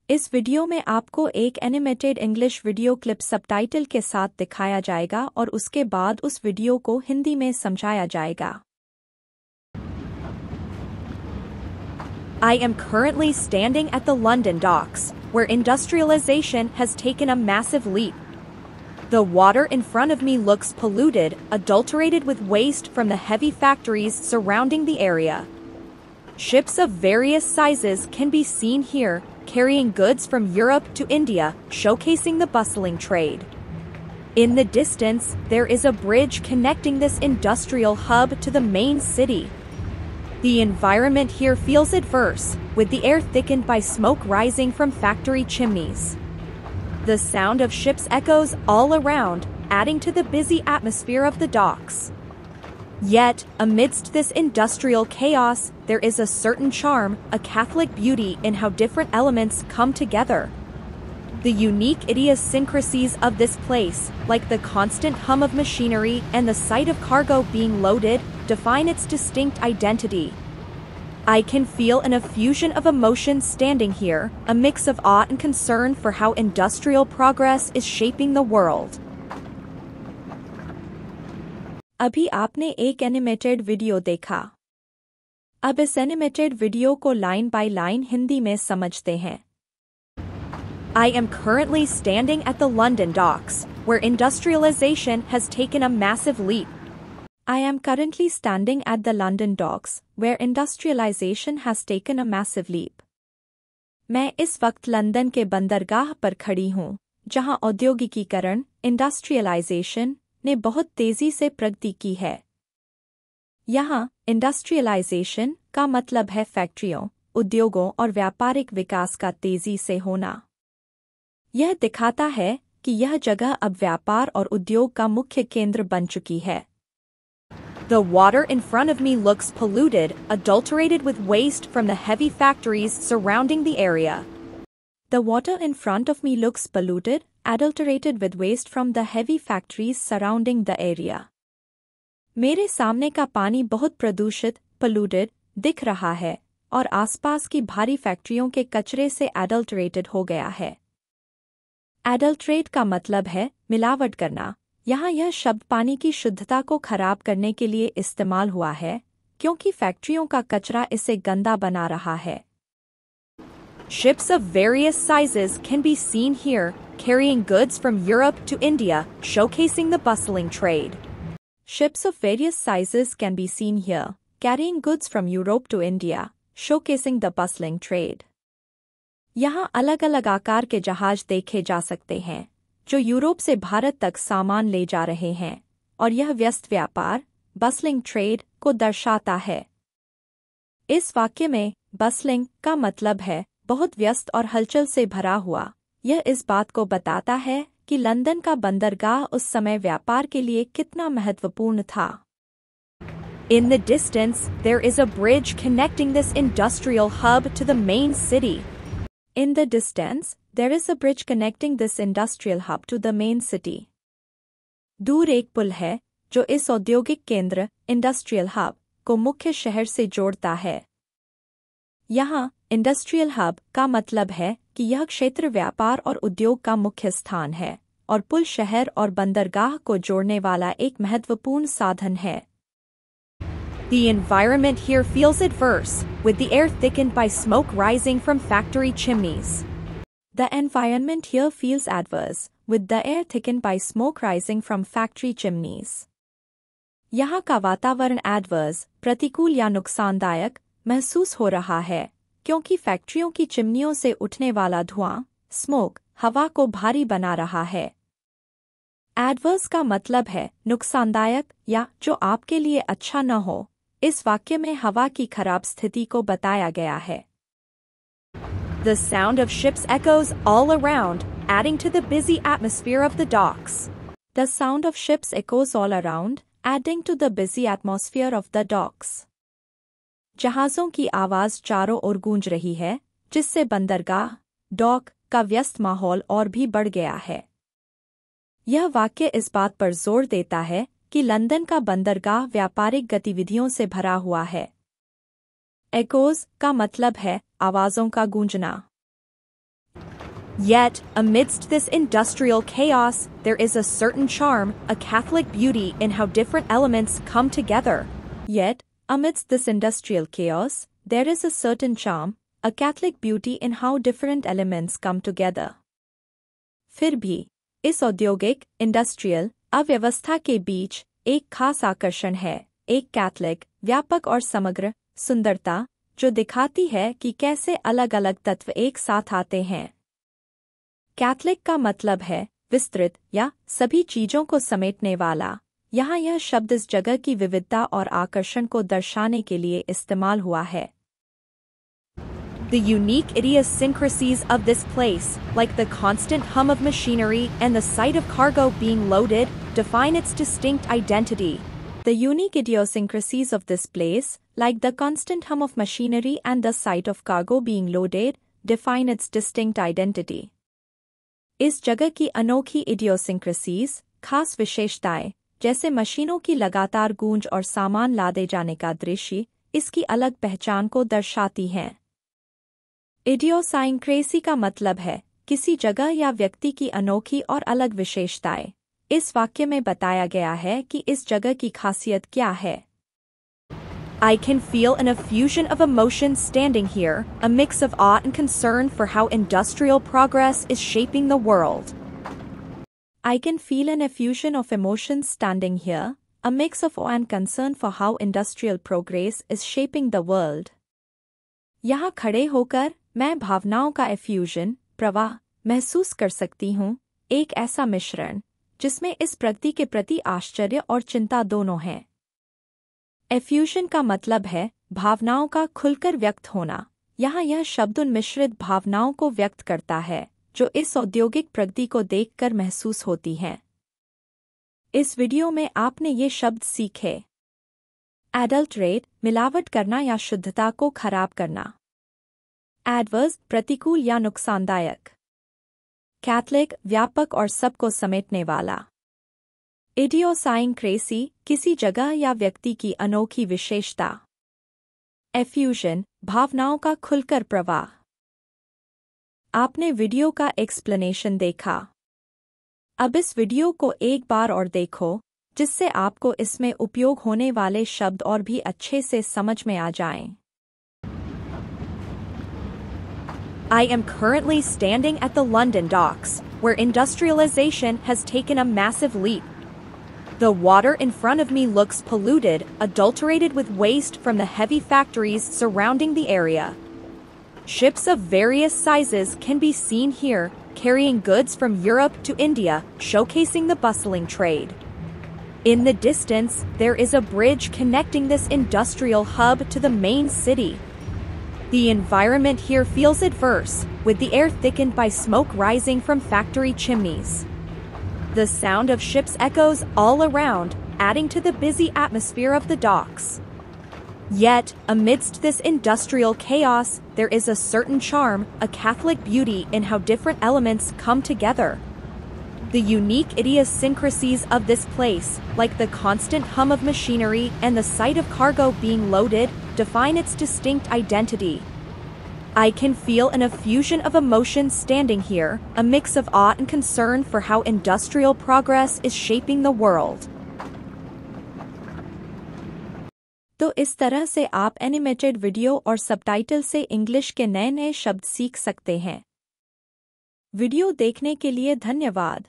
इस वीडियो में आपको एक animated English video clip subtitle के साथ दिखाया जाएगा और उसके बाद उस वीडियो को हिंदी में समझाया जाएगा। I am currently standing at the London docks, where industrialization has taken a massive leap. The water in front of me looks polluted, adulterated with waste from the heavy factories surrounding the area. Ships of various sizes can be seen here, carrying goods from Europe to India, showcasing the bustling trade. In the distance, there is a bridge connecting this industrial hub to the main city. The environment here feels adverse, with the air thickened by smoke rising from factory chimneys. The sound of ships echoes all around, adding to the busy atmosphere of the docks. Yet, amidst this industrial chaos, there is a certain charm, a Catholic beauty in how different elements come together. The unique idiosyncrasies of this place, like the constant hum of machinery and the sight of cargo being loaded, define its distinct identity. I can feel an effusion of emotion standing here, a mix of awe and concern for how industrial progress is shaping the world. अभी आपने एक animated video देखा। अब इस animated video को line by line Hindi में समझते हैं। I am currently standing at the London docks, where industrialization has taken a massive leap. I am currently standing at the London docks, where industrialization has taken a massive leap. मैं इस वक्त London के बंदरगाह पर खड़ी हूँ, जहाँ औद्योगिकीकरण, इंडस्ट्रियलाइजेशन ने बहुत तेजी से प्रगति की है। यहाँ इंडस्ट्रियलाइजेशन का मतलब है फैक्ट्रियों, उद्योगों और व्यापारिक विकास का तेजी से होना। यह दिखाता है कि यह जगह अब व्यापार और उद्योग का मुख्य केंद्र बन चुकी है। The water in front of me looks polluted, adulterated with waste from the heavy factories surrounding the area. The water in front of me looks polluted, adulterated with waste from the heavy factories surrounding the area. मेरे सामने का पानी बहुत प्रदूषित, polluted, दिख रहा है और आसपास की भारी फैक्ट्रियों के कचरे से adulterated हो गया है। Adulterate का मतलब है मिलावट करना। यहाँ यह शब्द पानी की शुद्धता को खराब करने के लिए इस्तेमाल हुआ है, क्योंकि फैक्ट्रियों का कचरा इसे गंदा बना रहा है। Ships of various sizes can be seen here, carrying goods from Europe to India, showcasing the bustling trade. Ships of various sizes can be seen here, carrying goods from Europe to India, showcasing the bustling trade. यहाँ अलग-अलग आकार के जहाज देखे जा सकते हैं, जो यूरोप से भारत तक सामान ले जा रहे हैं, और यह व्यस्त व्यापार, bustling trade, को दर्शाता है। इस वाक्य में bustling का मतलब है बहुत व्यस्त और हलचल से भरा हुआ। यह इस बात को बताता है कि लंदन का बंदरगाह उस समय व्यापार के लिए कितना महत्वपूर्ण था। In the distance, there is a bridge connecting this industrial hub to the main city. In the distance, there is a bridge connecting this industrial hub to the main city. दूर एक पुल है जो इस औद्योगिक केंद्र इंडस्ट्रियल हब को मुख्य शहर से जोड़ता है। यहाँ इंडस्ट्रियल हब का मतलब है कि यह क्षेत्र व्यापार और उद्योग का मुख्य स्थान है, और पुल शहर और बंदरगाह को जोड़ने वाला एक महत्वपूर्ण साधन है। The environment here feels adverse, with the air thickened by smoke rising from factory chimneys. The environment here feels adverse, with the air thickened by smoke rising from factory chimneys. यहाँ का वातावरण adverse, प्रतिकूल या नुकसानदायक, महसूस हो रहा है, क्योंकि फैक्ट्रियों की चिमनियों से उठने वाला धुआं, स्मोक, हवा को भारी बना रहा है। एडवर्स का मतलब है नुकसानदायक या जो आपके लिए अच्छा न हो। इस वाक्य में हवा की खराब स्थिति को बताया गया है। The sound of ships echoes all around, adding to the busy atmosphere of the docks. The sound of ships echoes all around, adding to the busy atmosphere of the docks. जहाज़ों की आवाज़ चारों ओर गूंज रही है, जिससे बंदरगाह, डॉक का व्यस्त माहौल और भी बढ़ गया है। यह वाक्य इस बात पर जोर देता है कि लंदन का बंदरगाह व्यापारिक गतिविधियों से भरा हुआ है। एकोज का मतलब है आवाज़ों का गूंजना। Yet, amidst this industrial chaos, there is a certain charm, a Catholic beauty in how different elements come together. Yet, amidst this industrial chaos, there is a certain charm, a Catholic beauty in how different elements come together. फिर भी, इस औद्योगिक, industrial, अव्यवस्था के बीच, एक खास आकर्षण है, एक कैथलिक, व्यापक और समग्र, सुंदरता, जो दिखाती है कि कैसे अलग-अलग तत्व एक साथ आते हैं। कैथलिक का मतलब है, विस्तृत या सभी चीजों को समेटने वाला। यहाँ यह शब्द इस जगह की विविधता और आकर्षण को दर्शाने के लिए इस्तेमाल हुआ है। The unique idiosyncrasies of this place, like the constant hum of machinery and the sight of cargo being loaded, define its distinct identity. The unique idiosyncrasies of this place, like the constant hum of machinery and the sight of cargo being loaded, define its distinct identity. इस जगह की अनोखी idiosyncrasies, खास विशेषताएं, जैसे मशीनों की लगातार गूंज और सामान लादे जाने का दृश्य, इसकी अलग पहचान को दर्शाती हैं। इडियोसाइंक्रेसी का मतलब है किसी जगह या व्यक्ति की अनोखी और अलग विशेषताएं। इस वाक्य में बताया गया है कि इस जगह की खासियत क्या है। I can feel an effusion of emotion standing here, a mix of awe and concern for how industrial progress is shaping the world. I can feel an effusion of emotion standing here, a mix of awe and concern for how industrial progress is shaping the world. यहाँ खड़े होकर मैं भावनाओं का effusion, प्रवाह, महसूस कर सकती हूँ, एक ऐसा मिश्रण, जिसमें इस प्रगति के प्रति आश्चर्य और चिंता दोनों हैं। एफ्यूजन का मतलब है भावनाओं का खुलकर व्यक्त होना। यहाँ यह शब्द उन मिश्रित भावनाओं को व्यक्त करता है, जो इस औद्योगिक प्रगति को देखकर महसूस होती हैं। इस वीडियो में आपने ये शब्द सीखे। एडल्टरेट, मिलावट करना या शुद्धता को खराब करना। एडवर्स, प्रतिकूल या नुकसानदायक। कैथलिक, व्यापक और सबको समेटने वाला। इडियोसाइंक्रेसी, किसी जगह या व्यक्ति की अनोखी विशेषता। एफ्यूजन, भावनाओं का खुलकर प्रवाह। आपने वीडियो का एक्सप्लेनेशन देखा। अब इस वीडियो को एक बार और देखो, जिससे आपको इसमें उपयोग होने वाले शब्द और भी अच्छे से समझ में आ जाएं। I am currently standing at the London docks, where industrialization has taken a massive leap. The water in front of me looks polluted, adulterated with waste from the heavy factories surrounding the area. Ships of various sizes can be seen here, carrying goods from Europe to India, showcasing the bustling trade. In the distance, there is a bridge connecting this industrial hub to the main city. The environment here feels adverse, with the air thickened by smoke rising from factory chimneys. The sound of ships echoes all around, adding to the busy atmosphere of the docks. Yet, amidst this industrial chaos, there is a certain charm, a Catholic beauty in how different elements come together. The unique idiosyncrasies of this place, like the constant hum of machinery and the sight of cargo being loaded, define its distinct identity. I can feel an effusion of emotion standing here, a mix of awe and concern for how industrial progress is shaping the world. तो इस तरह से आप animated video और subtitle से English के नए-नए शब्द सीख सकते हैं। वीडियो देखने के लिए धन्यवाद।